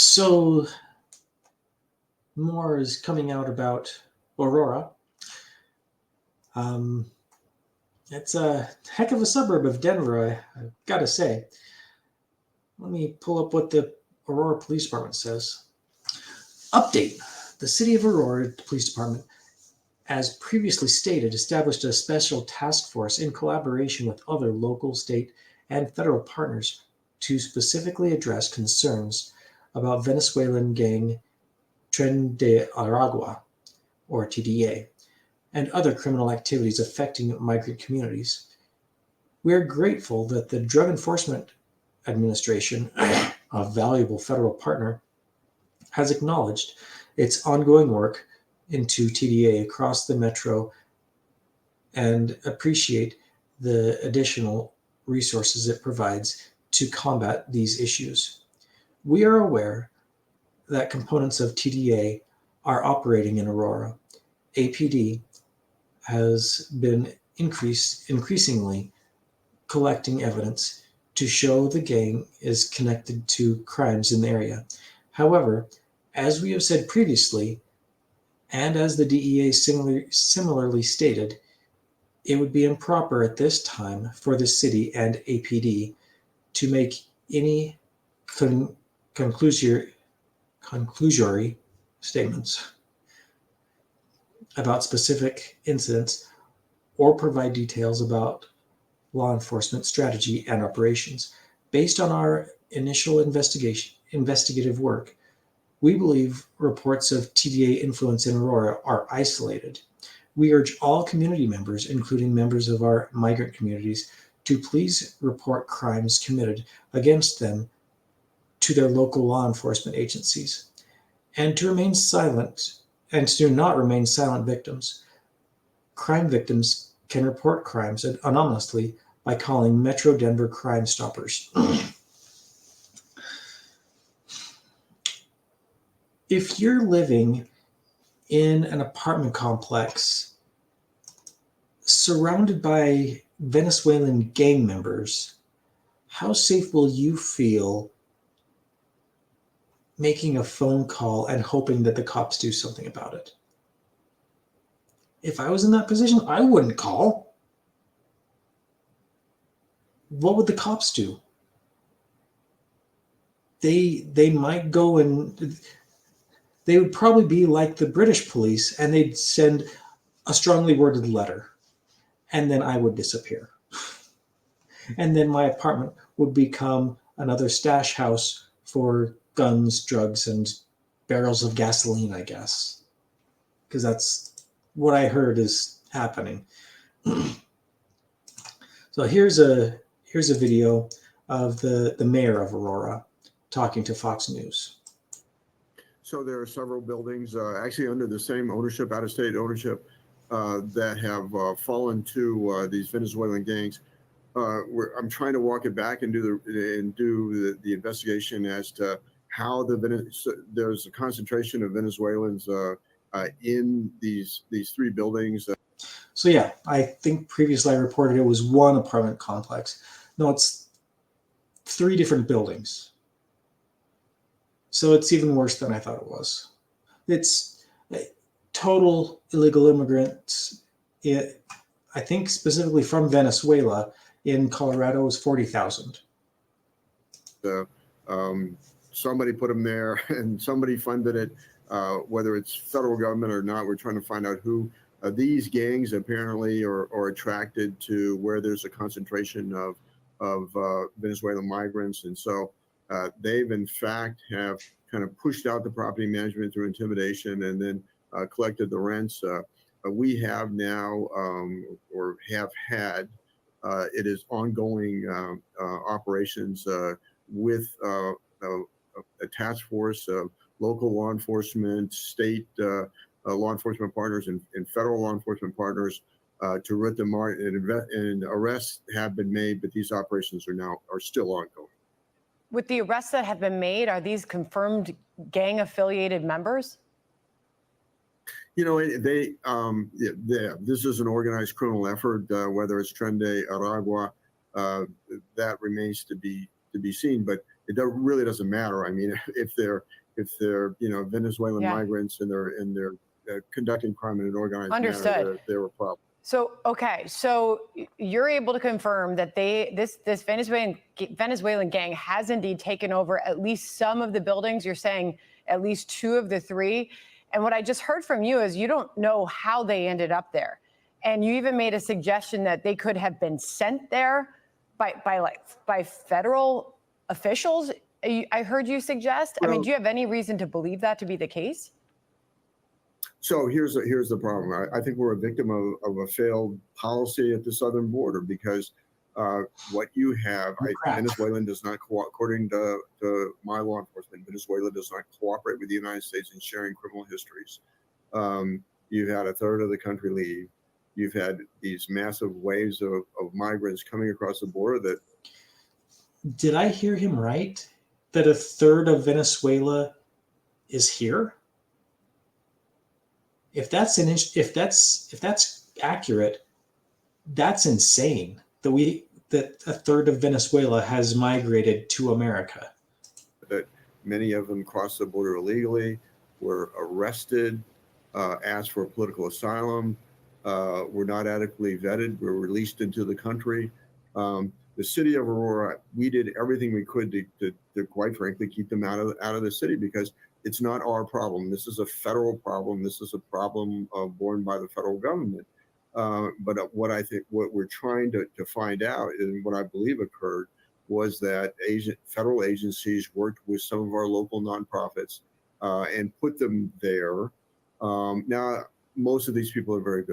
So more is coming out about Aurora. Um, it's a heck of a suburb of Denver, I've got to say. Let me pull up what the Aurora Police Department says. Update. The City of Aurora Police Department, as previously stated, established a special task force in collaboration with other local, state, and federal partners to specifically address concerns about Venezuelan gang Tren de Aragua, or TDA, and other criminal activities affecting migrant communities. We are grateful that the Drug Enforcement Administration, a valuable federal partner, has acknowledged its ongoing work into TDA across the metro and appreciate the additional resources it provides to combat these issues. We are aware that components of TDA are operating in Aurora. APD has been increasingly collecting evidence to show the gang is connected to crimes in the area. However, as we have said previously, and as the DEA similarly stated, it would be improper at this time for the city and APD to make any conclusory statements about specific incidents or provide details about law enforcement strategy and operations. Based on our initial investigative work, we believe reports of TDA influence in Aurora are isolated. We urge all community members, including members of our migrant communities, to please report crimes committed against them to their local law enforcement agencies and to remain silent and to not remain silent victims. Crime victims can report crimes anonymously by calling Metro Denver Crime Stoppers. If you're living in an apartment complex surrounded by Venezuelan gang members, how safe will you feel making a phone call and hoping that the cops do something about it? If I was in that position, I wouldn't call. What would the cops do? They might go and they would probably be like the British police, and they'd send a strongly worded letter, and then I would disappear. And then my apartment would become another stash house for guns, drugs, and barrels of gasoline, I guess. Because that's what I heard is happening. So here's a video of the mayor of Aurora talking to Fox News. So there are several buildings actually under the same ownership, out-of-state ownership, that have fallen to these Venezuelan gangs. I'm trying to walk it back and do the investigation as to how there's a concentration of Venezuelans in these three buildings. So yeah, I think previously I reported it was one apartment complex. No, it's 3 different buildings. So it's even worse than I thought it was. It's total illegal immigrants, I think specifically from Venezuela in Colorado is 40,000. Somebody put them there and somebody funded it, whether it's federal government or not. We're trying to find out who these gangs apparently are attracted to where there's a concentration of Venezuelan migrants. And so they've in fact have kind of pushed out the property management through intimidation and then collected the rents. We have now or have had, it is ongoing operations with a task force of local law enforcement, state law enforcement partners, and federal law enforcement partners to root them out. And arrests have been made, but these operations are still ongoing. With the arrests that have been made, are these confirmed gang-affiliated members? You know, this is an organized criminal effort, whether it's Tren de Aragua, that remains to be to be seen, but it really doesn't matter. I mean, if they're Venezuelan migrants and they're conducting crime in an organized manner, they're a problem. So, okay, so you're able to confirm that this Venezuelan gang has indeed taken over at least some of the buildings. You're saying at least 2 of the 3. And what I just heard from you is you don't know how they ended up there. And you even made a suggestion that they could have been sent there by federal officials. I heard you suggest. Well, I mean, do you have any reason to believe that to be the case? So here's the problem. I think we're a victim of a failed policy at the southern border, because what you have, Venezuela does not according to my law enforcement, Venezuela does not cooperate with the United States in sharing criminal histories. You've had a third of the country leave. You've had these massive waves of migrants coming across the border. That did I hear him right? That a third of Venezuela is here? If that's accurate, that's insane. That a third of Venezuela has migrated to America. That many of them crossed the border illegally, were arrested, asked for political asylum, were not adequately vetted, were released into the country. The city of Aurora, we did everything we could to quite frankly keep them out of the city, because it's not our problem. This is a federal problem. This is a problem borne by the federal government. But what we're trying to find out, and what I believe occurred, was that federal agencies worked with some of our local nonprofits and put them there. Now, most of these people are very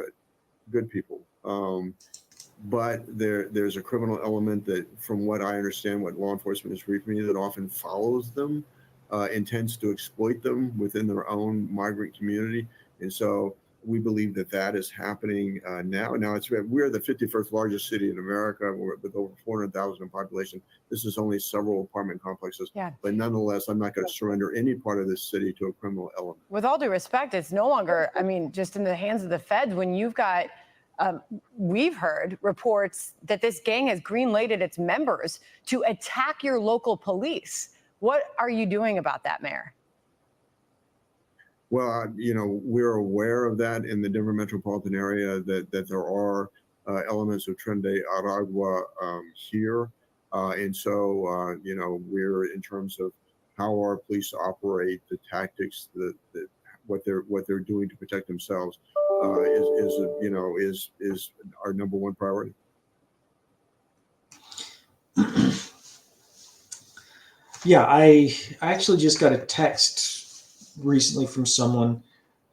good people. But there's a criminal element that, from what I understand, what law enforcement is briefing me, that often follows them, intends to exploit them within their own migrant community. And so we believe that is happening now. Now, we're the 51st largest city in America with over 400,000 in population. This is only several apartment complexes. Yeah. But nonetheless, I'm not going to surrender any part of this city to a criminal element. With all due respect, it's no longer, I mean, just in the hands of the feds when you've got, we've heard reports that this gang has green-lighted its members to attack your local police. What are you doing about that, Mayor? Well, we're aware of that in the Denver metropolitan area, that there are elements of Tren de Aragua here. And so, we're, in terms of how our police operate, the tactics, what they're doing to protect themselves is our number one priority. Yeah, I actually just got a text recently from someone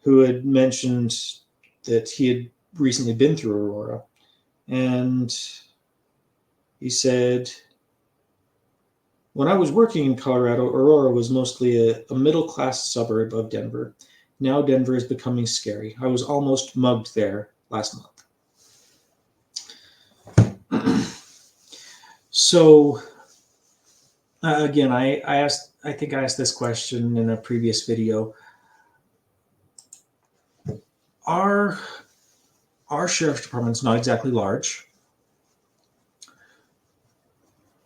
who had mentioned that he had recently been through Aurora. And he said, when I was working in Colorado, Aurora was mostly a middle-class suburb of Denver. Now Denver is becoming scary. I was almost mugged there last month. So, again, I think I asked this question in a previous video. Our sheriff's department's not exactly large.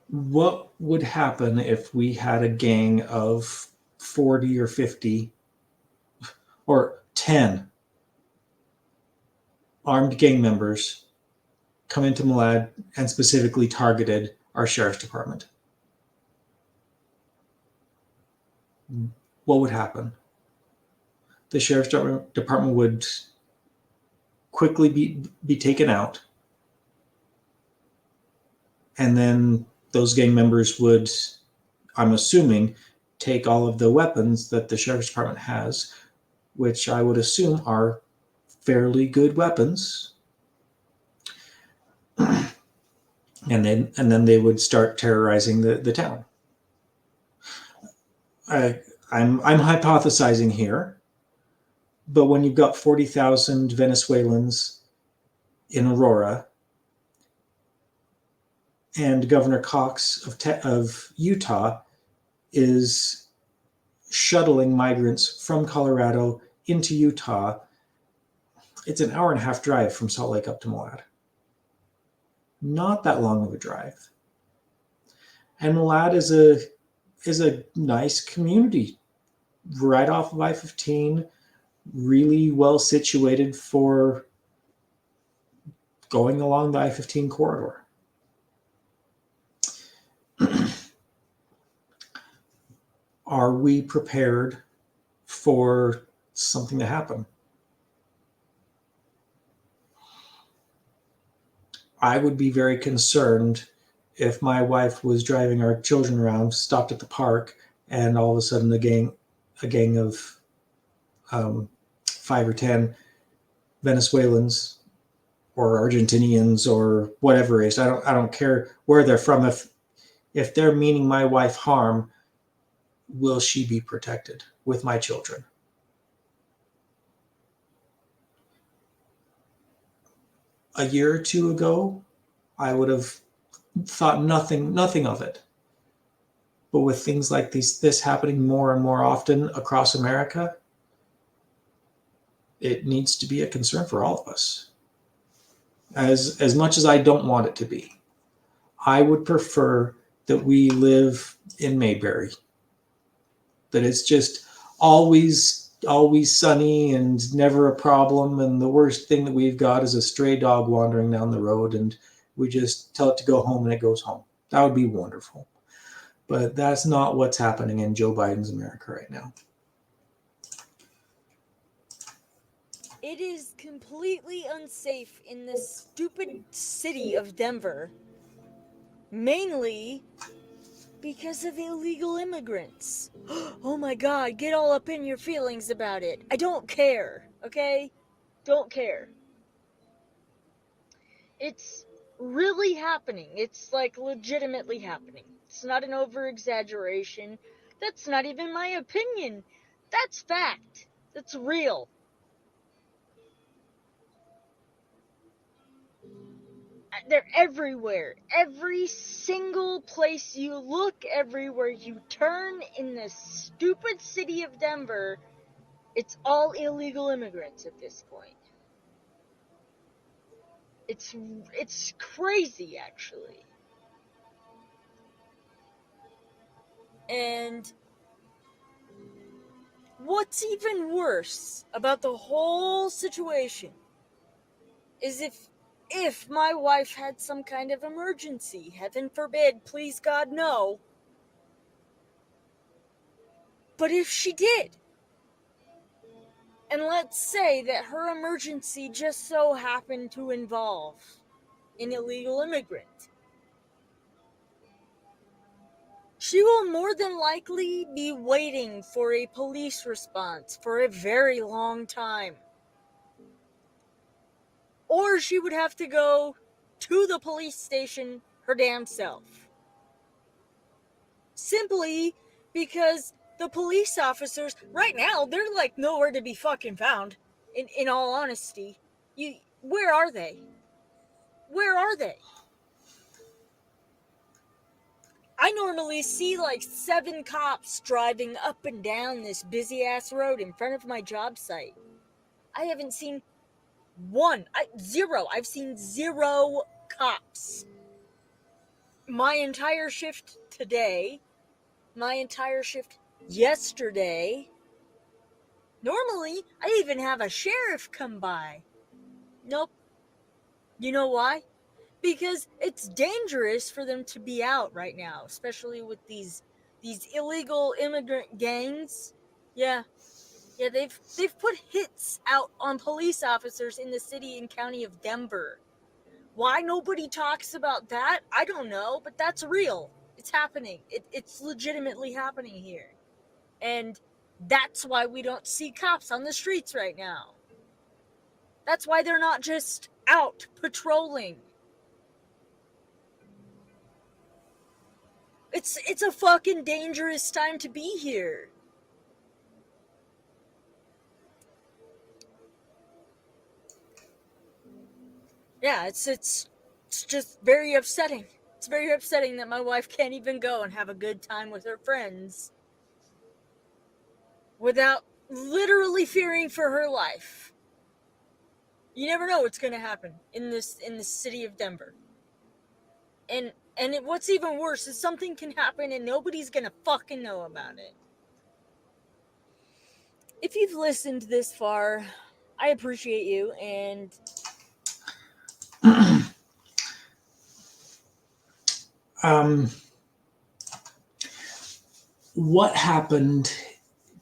What would happen if we had a gang of 40 or 50 or 10 armed gang members come into Malad and specifically targeted our sheriff's department? What would happen? The sheriff's department would quickly be taken out, and then those gang members would, I'm assuming, take all of the weapons that the sheriff's department has, which I would assume are fairly good weapons, and then they would start terrorizing the town. I'm hypothesizing here, but when you've got 40,000 Venezuelans in Aurora, and Governor Cox of Utah is shuttling migrants from Colorado into Utah, it's an hour-and-a-half drive from Salt Lake up to Malad. Not that long of a drive. And Malad is a nice community right off of I-15, really well situated for going along the I-15 corridor. Are we prepared for something to happen? I would be very concerned if my wife was driving our children around, stopped at the park, and all of a sudden a gang of 5 or 10 Venezuelans or Argentinians or whatever race. I don't care where they're from. If they're meaning my wife harm, will she be protected with my children? A year or two ago, I would have thought nothing of it. But with things like this happening more and more often across America, it needs to be a concern for all of us. As much as I don't want it to be, I would prefer that we live in Mayberry, that it's just always sunny and never a problem, and the worst thing that we've got is a stray dog wandering down the road and we just tell it to go home and it goes home. That would be wonderful. But that's not what's happening in Joe Biden's America right now. It is completely unsafe in this stupid city of Denver, mainly because of illegal immigrants. Oh my God, get all up in your feelings about it. I don't care, okay? Don't care. It's really happening. It's like legitimately happening. It's not an over-exaggeration. That's not even my opinion. That's fact. That's real. They're everywhere. Every single place you look, everywhere you turn in this stupid city of Denver, it's all illegal immigrants at this point. It's crazy, actually. And what's even worse about the whole situation is if my wife had some kind of emergency, heaven forbid, please God no. But if she did, and let's say that her emergency just so happened to involve an illegal immigrant, she will more than likely be waiting for a police response for a very long time. Or she would have to go to the police station her damn self. Simply because the police officers, right now, they're like nowhere to be fucking found. In all honesty. Where are they? Where are they? I normally see like 7 cops driving up and down this busy ass road in front of my job site. I haven't seen zero. I've seen 0 cops. My entire shift today, my entire shift yesterday. Normally, I even have a sheriff come by. Nope. You know why? Because it's dangerous for them to be out right now, especially with these illegal immigrant gangs. Yeah, they've put hits out on police officers in the city and county of Denver. Why nobody talks about that, I don't know, but that's real. It's happening. It's legitimately happening here. And that's why we don't see cops on the streets right now. That's why they're not just out patrolling. It's a fucking dangerous time to be here. Yeah, it's just very upsetting. It's very upsetting that my wife can't even go and have a good time with her friends without literally fearing for her life. You never know what's going to happen in this city of Denver. And And what's even worse is something can happen and nobody's gonna fucking know about it. If you've listened this far, I appreciate you, and What happened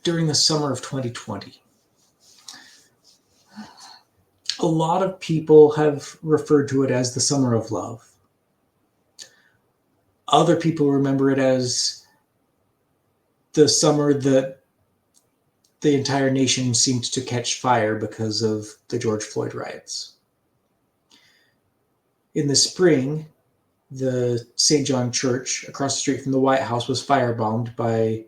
during the summer of 2020? A lot of people have referred to it as the summer of love. Other people remember it as the summer that the entire nation seemed to catch fire because of the George Floyd riots. In the spring, the St. John Church across the street from the White House was firebombed by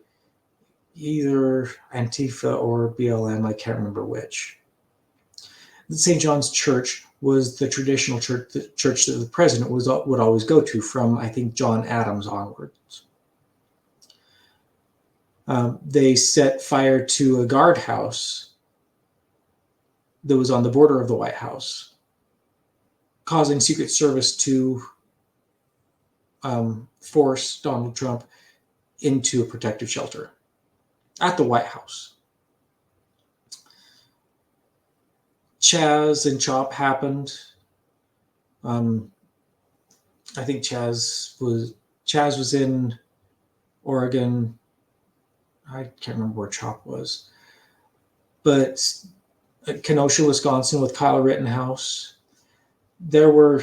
either Antifa or BLM, I can't remember which. The St. John's Church was the traditional church that the president would always go to from, I think, John Adams onwards. They set fire to a guardhouse that was on the border of the White House, causing Secret Service to force Donald Trump into a protective shelter at the White House. Chaz and Chop happened. I think Chaz was in Oregon. I can't remember where Chop was, but at Kenosha, Wisconsin, with Kyle Rittenhouse, there were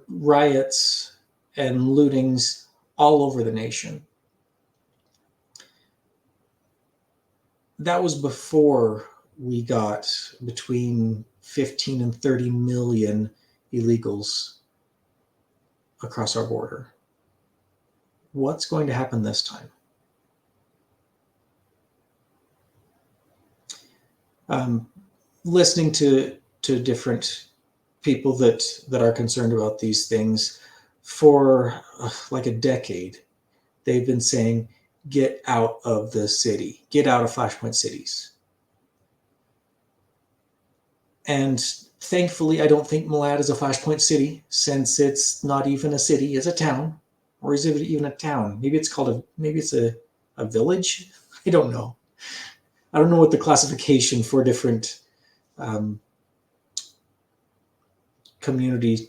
riots and lootings all over the nation. That was before we got between 15 and 30 million illegals across our border. What's going to happen this time? Listening to different people that are concerned about these things for like a decade, they've been saying, get out of the city, get out of Flashpoint cities. And thankfully, I don't think Malad is a Flashpoint city, since it's not even a city, it's a town. Or is it even a town? Maybe it's a village? I don't know. I don't know what the classification for different community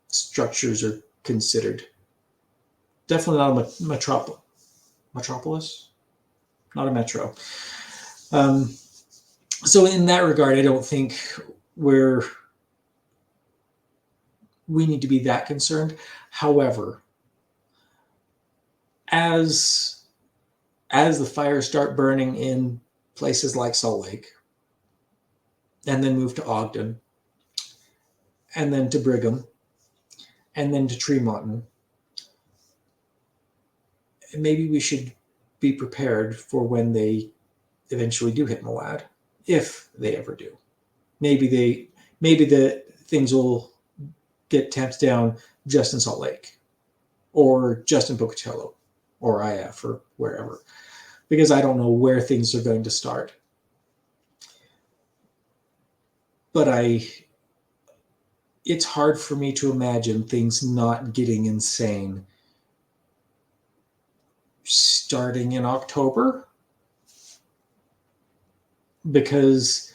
structures are considered. Definitely not a metropolis, not a metro. So in that regard, I don't think we need to be that concerned. However, as the fires start burning in places like Salt Lake, and then move to Ogden, and then to Brigham, and then to Tremonton, maybe we should be prepared for when they eventually do hit Malad, if they ever do. Maybe the things will get tamped down just in Salt Lake, or just in Pocatello, or IF, or wherever, because I don't know where things are going to start. But it's hard for me to imagine things not getting insane starting in October, because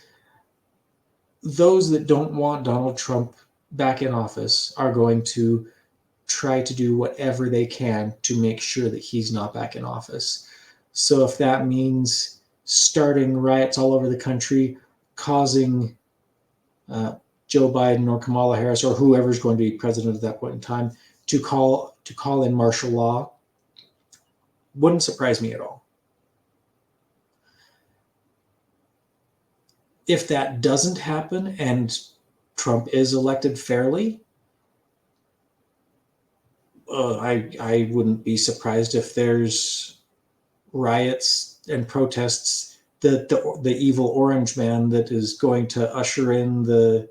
those that don't want Donald Trump back in office are going to try to do whatever they can to make sure that he's not back in office. So if that means starting riots all over the country, causing Joe Biden or Kamala Harris or whoever's going to be president at that point in time to call in martial law, wouldn't surprise me at all. If that doesn't happen and Trump is elected fairly, I wouldn't be surprised if there's riots and protests that the evil orange man that is going to usher in the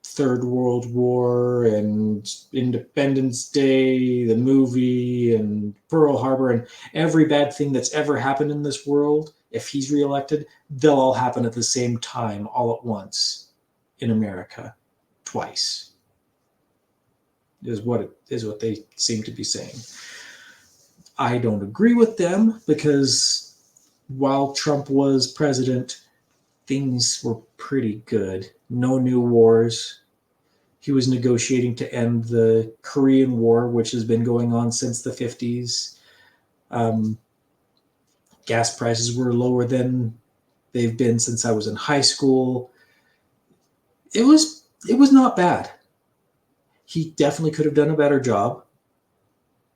Third World War and Independence Day, the movie, and Pearl Harbor, and every bad thing that's ever happened in this world, if he's reelected, they'll all happen at the same time, all at once, in America, twice. is what they seem to be saying. I don't agree with them because while Trump was president, things were pretty good. No new wars. He was negotiating to end the Korean War, which has been going on since the 50s. Gas prices were lower than they've been since I was in high school. It was not bad. He definitely could have done a better job.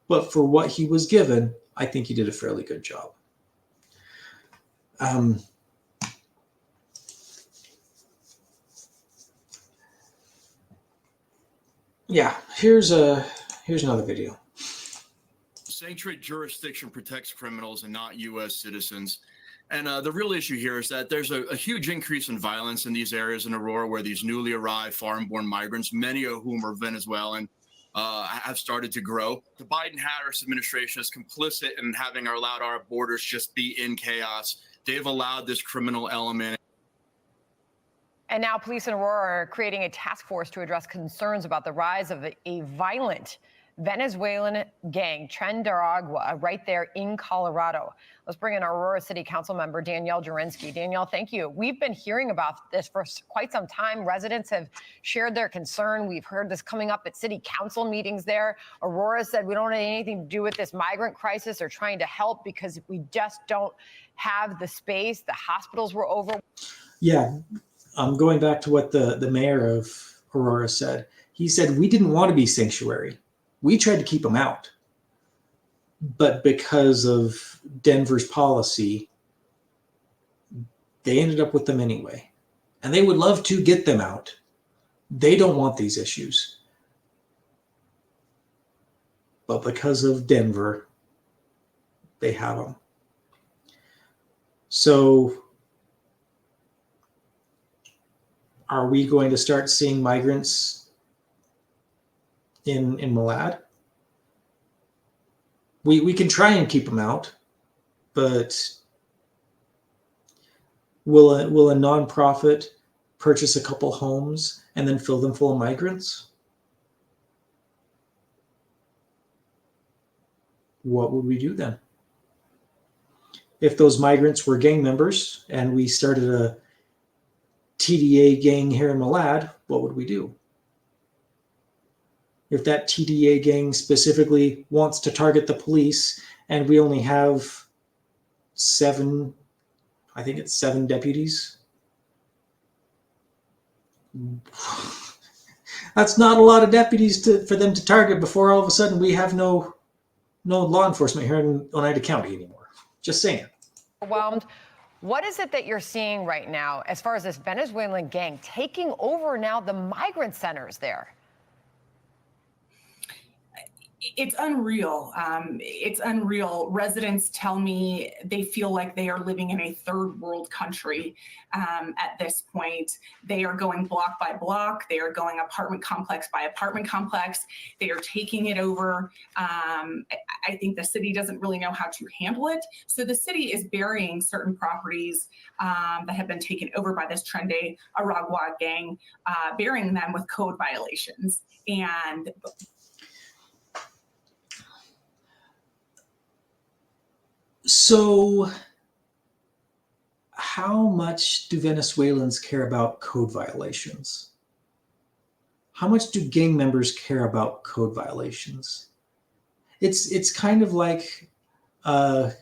But for what he was given, I think he did a fairly good job. Yeah, here's another video. Sanctuary jurisdiction protects criminals and not U.S. citizens. And the real issue here is that there's a huge increase in violence in these areas in Aurora where these newly arrived foreign-born migrants, many of whom are Venezuelan, have started to grow. The Biden-Harris administration is complicit in having allowed our borders just be in chaos. They've allowed this criminal element. And now police in Aurora are creating a task force to address concerns about the rise of a violent Venezuelan gang, Trendaragua, right there in Colorado. Let's bring in our Aurora City Council member, Danielle Jurinsky. Danielle, thank you. We've been hearing about this for quite some time. Residents have shared their concern. We've heard this coming up at city council meetings there. Aurora said we don't have anything to do with this migrant crisis or trying to help because we just don't have the space. The hospitals were over. Yeah, going back to what the mayor of Aurora said. He said, we didn't want to be sanctuary. We tried to keep them out. But because of Denver's policy, they ended up with them anyway. And they would love to get them out. They don't want these issues. But because of Denver, they have them. So are we going to start seeing migrants in Malad? We can try and keep them out, but will a nonprofit purchase a couple homes and then fill them full of migrants? What would we do then? If those migrants were gang members and we started a TDA gang here in Malad, what would we do? If that TDA gang specifically wants to target the police and we only have 7 deputies. That's not a lot of deputies for them to target before all of a sudden we have no law enforcement here in Oneida County anymore. Just saying. Overwhelmed. What is it that you're seeing right now as far as this Venezuelan gang taking over now the migrant centers there? It's unreal. It's unreal. Residents tell me they feel like they are living in a third world country at this point. They are going block by block. They are going apartment complex by apartment complex. They are taking it over. I think the city doesn't really know how to handle it. So the city is burying certain properties that have been taken over by this Trendy Aragua gang, burying them with code violations. And so how much do Venezuelans care about code violations? How much do gang members care about code violations? It's kind of like a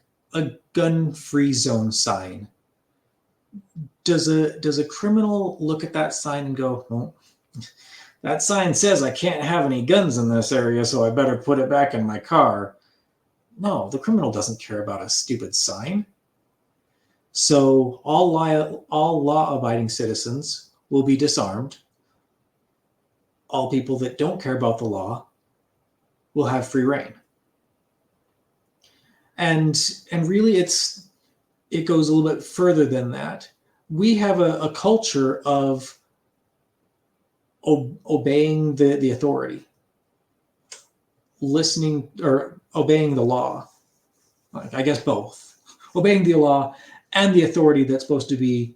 gun-free zone sign. Does a criminal look at that sign and go, well, that sign says I can't have any guns in this area, so I better put it back in my car? No, the criminal doesn't care about a stupid sign. So all law-abiding citizens will be disarmed. All people that don't care about the law will have free reign. And really, it goes a little bit further than that. We have a culture of obeying the authority, listening or obeying the law. I guess both. Obeying the law and the authority that's supposed to be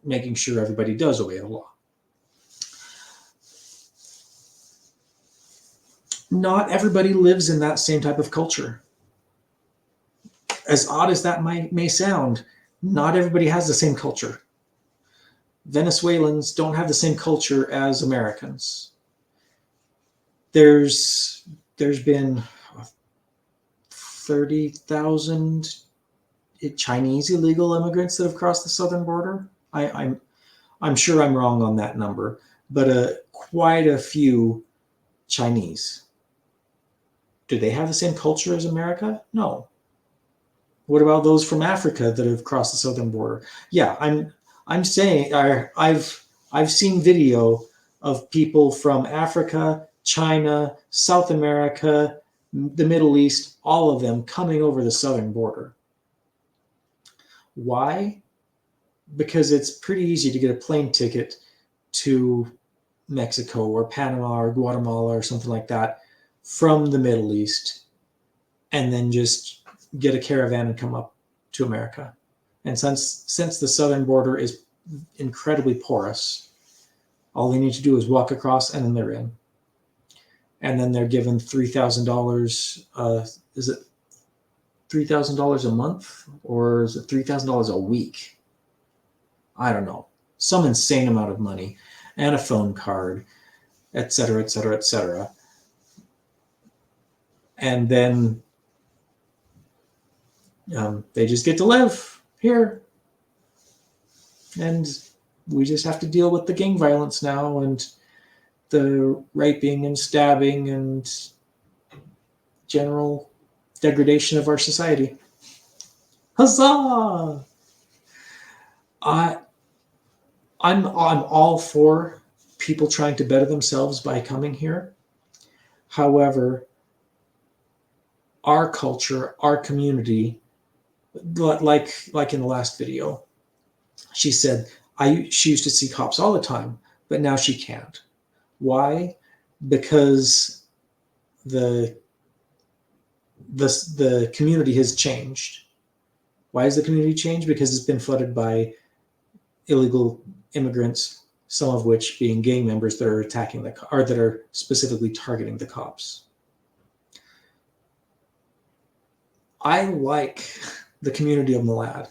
making sure everybody does obey the law. not everybody lives in that same type of culture. As odd as that may sound, not everybody has the same culture. Venezuelans don't have the same culture as Americans. There's been 30,000 Chinese illegal immigrants that have crossed the southern border. I'm sure I'm wrong on that number, but quite a few Chinese. Do they have the same culture as America? No. What about those from Africa that have crossed the southern border? Yeah, I'm saying I've seen video of people from Africa, China, South America, the Middle East, all of them coming over the southern border. Why? Because it's pretty easy to get a plane ticket to Mexico or Panama or Guatemala or something like that from the Middle East, and then just get a caravan and come up to America. And since the southern border is incredibly porous, all they need to do is walk across and then they're in. And then they're given $3,000. Is it $3,000 a month or is it $3,000 a week? I don't know. Some insane amount of money and a phone card, et cetera, et cetera, et cetera. And then they just get to live here. And we just have to deal with the gang violence now and the raping and stabbing and general degradation of our society. Huzzah! I'm all for people trying to better themselves by coming here. However, our culture, our community, like in the last video, she said she used to see cops all the time, but now she can't. Why? Because the community has changed. Why has the community changed? Because it's been flooded by illegal immigrants, some of which being gang members that are attacking that are specifically targeting the cops. I like the community of Malad.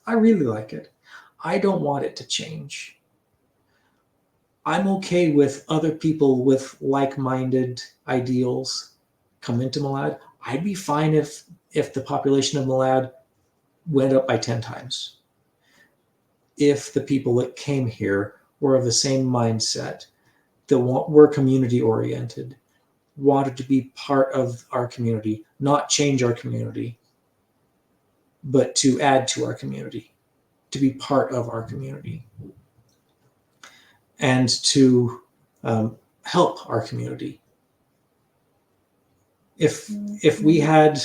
I really like it. I don't want it to change. I'm okay with other people with like-minded ideals come into Malad. I'd be fine if the population of Malad went up by 10 times. If the people that came here were of the same mindset, that were community-oriented, wanted to be part of our community, not change our community, but to add to our community, to be part of our community, and to help our community. If we had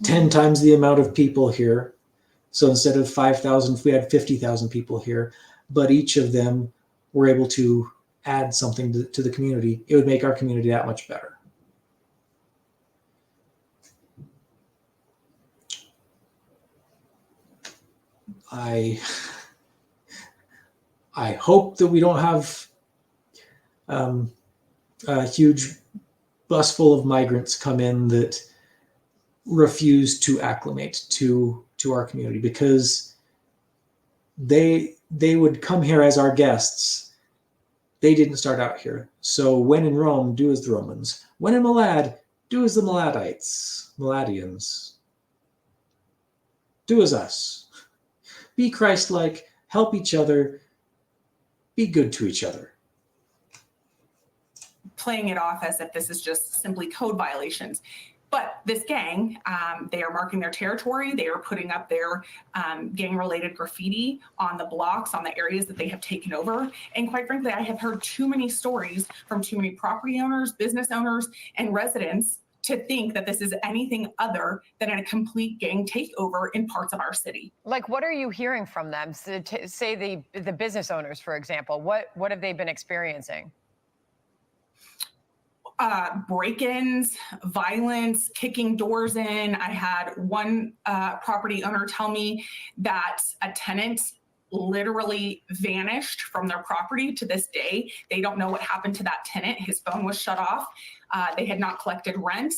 10 times the amount of people here, so instead of 5,000, if we had 50,000 people here, but each of them were able to add something to the community, it would make our community that much better. I hope that we don't have a huge bus full of migrants come in that refuse to acclimate to our community, because they would come here as our guests. They didn't start out here. So when in Rome, do as the Romans. When in Malad, do as the Maladians. Do as us. Be Christ-like, help each other, be good to each other. Playing it off as if this is just simply code violations. But this gang, they are marking their territory. They are putting up their gang-related graffiti on the blocks, on the areas that they have taken over. And quite frankly, I have heard too many stories from too many property owners, business owners, and residents to think that this is anything other than a complete gang takeover in parts of our city. Like, what are you hearing from them? So say the business owners, for example, what have they been experiencing? Break-ins, violence, kicking doors in. I had one property owner tell me that a tenant literally vanished from their property. To this day, they don't know what happened to that tenant. His phone was shut off. They had not collected rent.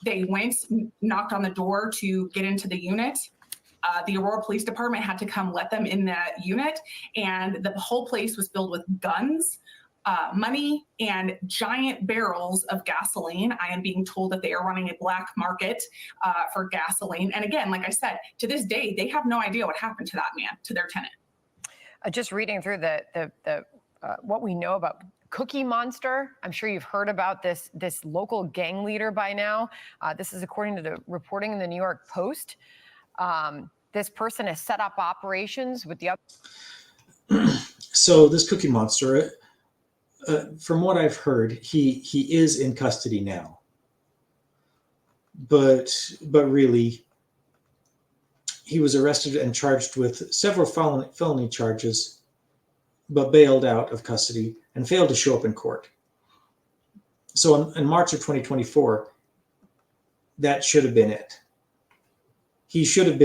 They went, knocked on the door to get into the unit. The Aurora Police Department had to come let them in the unit, and the whole place was filled with guns, money, and giant barrels of gasoline. I am being told that they are running a black market for gasoline. And again, like I said, to this day, they have no idea what happened to that man, to their tenant. Just reading through what we know about Cookie Monster. I'm sure you've heard about this local gang leader by now. This is according to the reporting in the New York Post. This person has set up operations with the other. So this Cookie Monster, from what I've heard, he is in custody now. But really, he was arrested and charged with several felony charges, but bailed out of custody and failed to show up in court. So in March of 2024, that should have been it. He shouldn't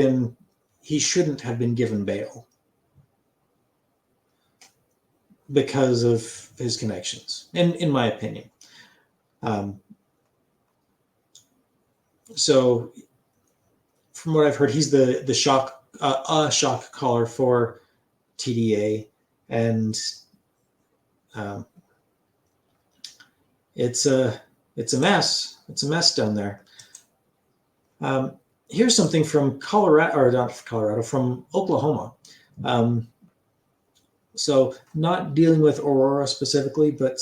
have been given bail because of his connections, in my opinion. So from what I've heard, he's the shock caller for TDA, and it's a mess. It's a mess down there. Here's something from from Oklahoma. So not dealing with Aurora specifically, but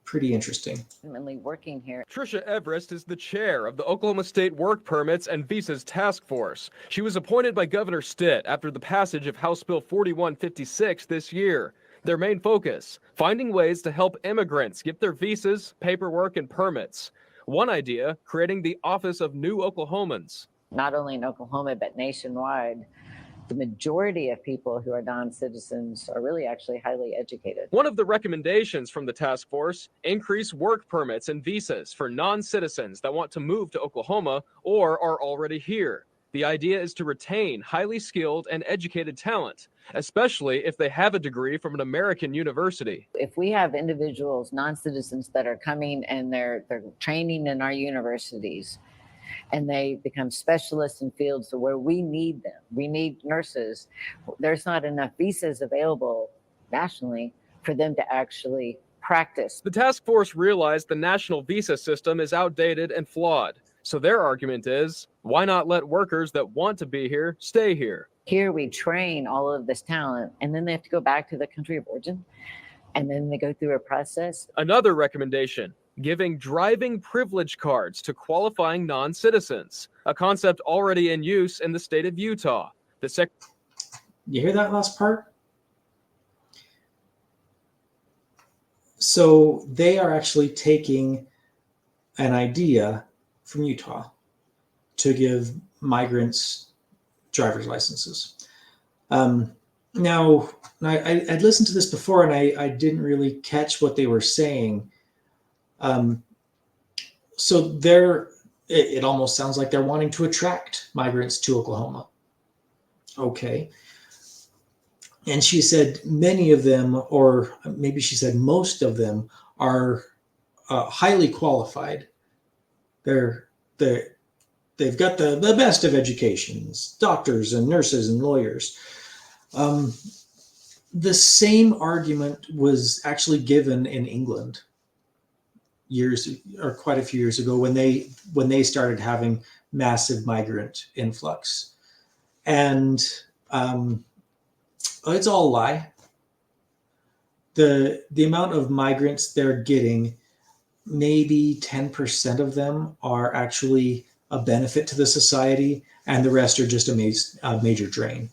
pretty interesting. Working here. Tricia Everest is the chair of the Oklahoma State Work Permits and Visas Task Force. She was appointed by Governor Stitt after the passage of House Bill 4156 this year. Their main focus, finding ways to help immigrants get their visas, paperwork, and permits. One idea, creating the Office of New Oklahomans. Not only in Oklahoma, but nationwide, the majority of people who are non-citizens are really actually highly educated. One of the recommendations from the task force, increase work permits and visas for non-citizens that want to move to Oklahoma or are already here. The idea is to retain highly skilled and educated talent, especially if they have a degree from an American university. If we have individuals, non-citizens that are coming and they're training in our universities, and they become specialists in fields where we need them. We need nurses. There's not enough visas available nationally for them to actually practice. The task force realized the national visa system is outdated and flawed. So their argument is, why not let workers that want to be here stay here? Here we train all of this talent, and then they have to go back to the country of origin, and then they go through a process. Another recommendation, giving driving privilege cards to qualifying non-citizens, a concept already in use in the state of Utah. You hear that last part? So they are actually taking an idea from Utah to give migrants driver's licenses. Now, I'd listened to this before, and I didn't really catch what they were saying. So it almost sounds like they're wanting to attract migrants to Oklahoma. Okay. And she said many of them, or maybe she said most of them, are highly qualified. They've got the best of educations, doctors and nurses and lawyers. The same argument was actually given in England quite a few years ago when they started having massive migrant influx, and it's all a lie. The amount of migrants they're getting, maybe 10% of them are actually a benefit to the society, and the rest are just a major drain.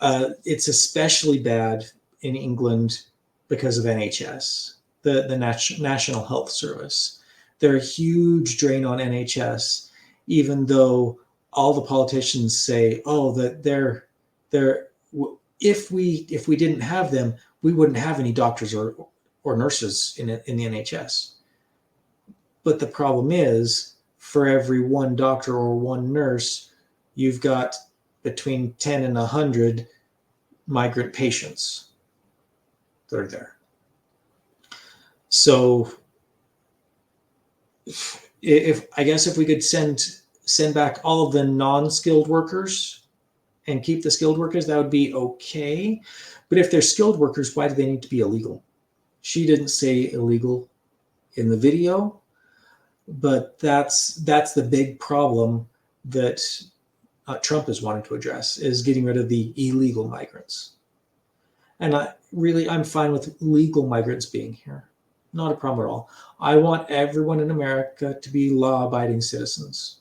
It's especially bad in England because of NHS, the National Health Service. They're a huge drain on NHS, even though all the politicians say, "Oh, that they're if we didn't have them, we wouldn't have any doctors or nurses in the NHS." But the problem is, for every one doctor or one nurse, you've got between 10 and 100 migrant patients that are there. So if I guess if we could send back all of the non-skilled workers and keep the skilled workers, that would be okay. But if they're skilled workers, why do they need to be illegal? She didn't say illegal in the video, but that's the big problem that Trump is wanting to address, is getting rid of the illegal migrants. And I'm fine with legal migrants being here. Not a problem at all. I want everyone in America to be law-abiding citizens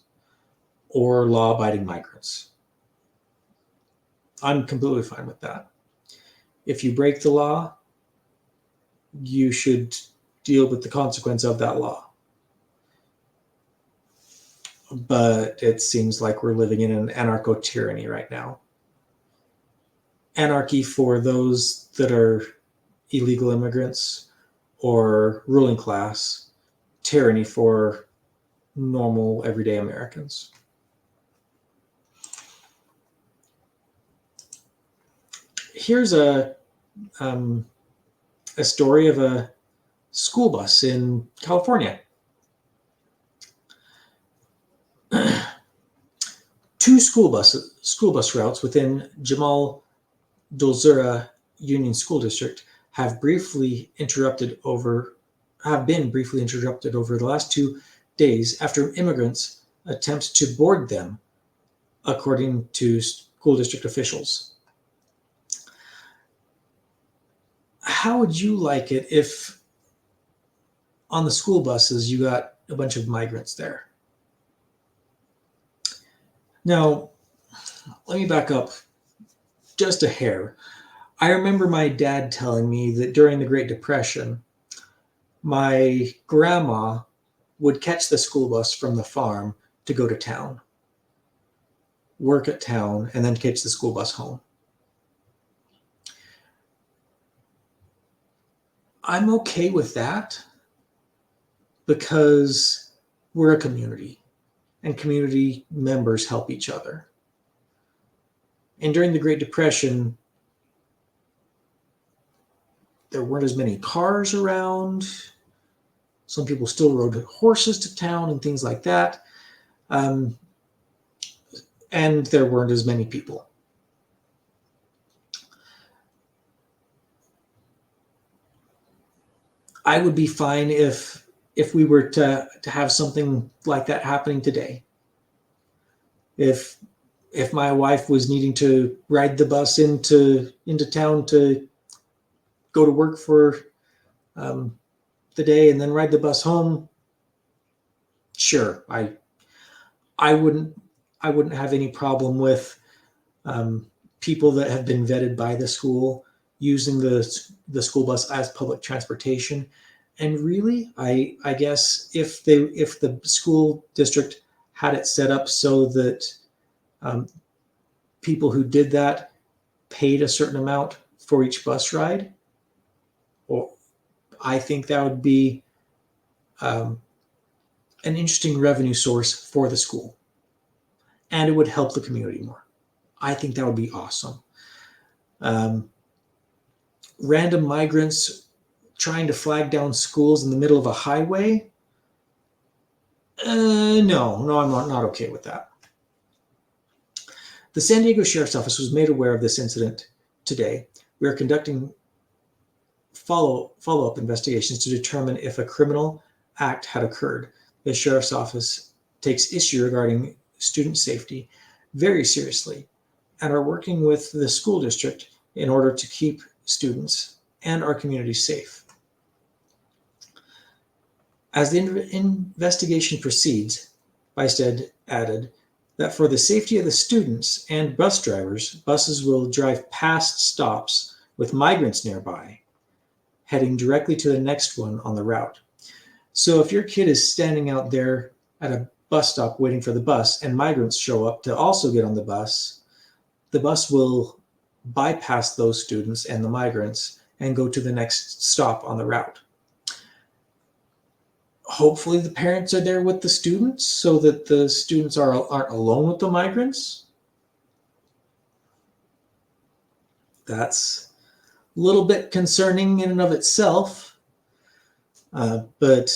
or law-abiding migrants. I'm completely fine with that. If you break the law, you should deal with the consequence of that law. But it seems like we're living in an anarcho-tyranny right now. Anarchy for those that are illegal immigrants or ruling class, tyranny for normal, everyday Americans. Here's a story of a school bus in California. Two school bus routes within Jamal Dolzura Union School District have been briefly interrupted over the last 2 days after immigrants attempt to board them, according to school district officials. How would you like it if on the school buses you got a bunch of migrants there? Now, let me back up just a hair. I remember my dad telling me that during the Great Depression, my grandma would catch the school bus from the farm to go to town, work at town, and then catch the school bus home. I'm okay with that because we're a community and community members help each other. And during the Great Depression, there weren't as many cars around. Some people still rode horses to town and things like that. And there weren't as many people. I would be fine if we were to have something like that happening today. If my wife was needing to ride the bus into town to go to work for the day and then ride the bus home, sure, I wouldn't have any problem with people that have been vetted by the school using the school bus as public transportation. And really, I guess if the school district had it set up so that people who did that paid a certain amount for each bus ride, or I think that would be an interesting revenue source for the school, and it would help the community more. I think that would be awesome. Random migrants trying to flag down schools in the middle of a highway? No, I'm not okay with that. The San Diego Sheriff's Office was made aware of this incident today. We are conducting follow-up investigations to determine if a criminal act had occurred. The Sheriff's Office takes issue regarding student safety very seriously and are working with the school district in order to keep students and our community safe. As the investigation proceeds, Bystad added that for the safety of the students and bus drivers, buses will drive past stops with migrants nearby, heading directly to the next one on the route. So if your kid is standing out there at a bus stop waiting for the bus and migrants show up to also get on the bus will bypass those students and the migrants and go to the next stop on the route. Hopefully the parents are there with the students so that the students aren't alone with the migrants. That's a little bit concerning in and of itself. But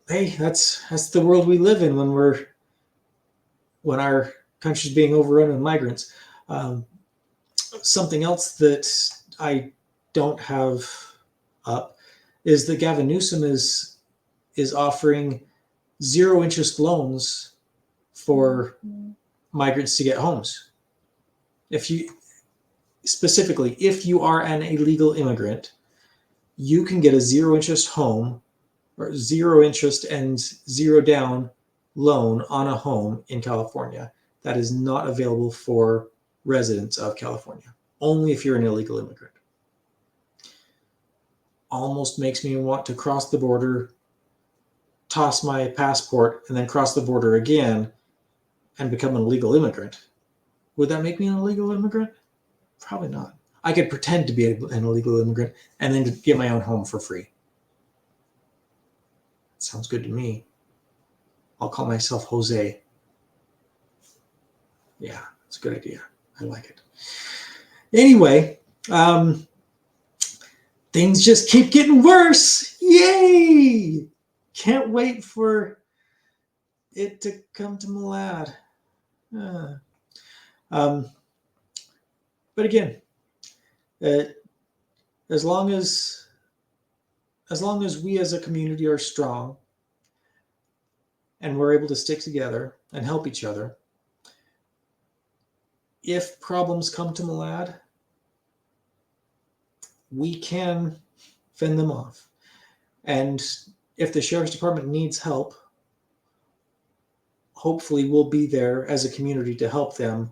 hey, that's the world we live in when our country's being overrun with migrants. Something else that I don't have up is that Gavin Newsom is offering 0 interest loans for migrants to get homes. If you are an illegal immigrant, you can get a 0 interest home or 0 interest and 0 down loan on a home in California. That is not available for residents of California, only if you're an illegal immigrant. Almost makes me want to cross the border, toss my passport, and then cross the border again and become an illegal immigrant. Would that make me an illegal immigrant? Probably not. I could pretend to be an illegal immigrant and then get my own home for free. Sounds good to me. I'll call myself Jose. Yeah, it's a good idea. I like it. Anyway, things just keep getting worse. Yay! Can't wait for it to come to Malad. But again, as long as we as a community are strong and we're able to stick together and help each other, if problems come to Malad, we can fend them off. And if the sheriff's department needs help, hopefully we'll be there as a community to help them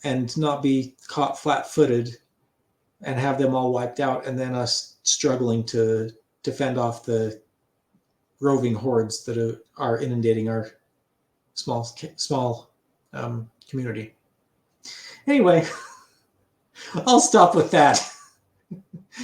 and not be caught flat-footed and have them all wiped out and then us struggling to fend off the roving hordes that are inundating our small community. Anyway, I'll stop with that.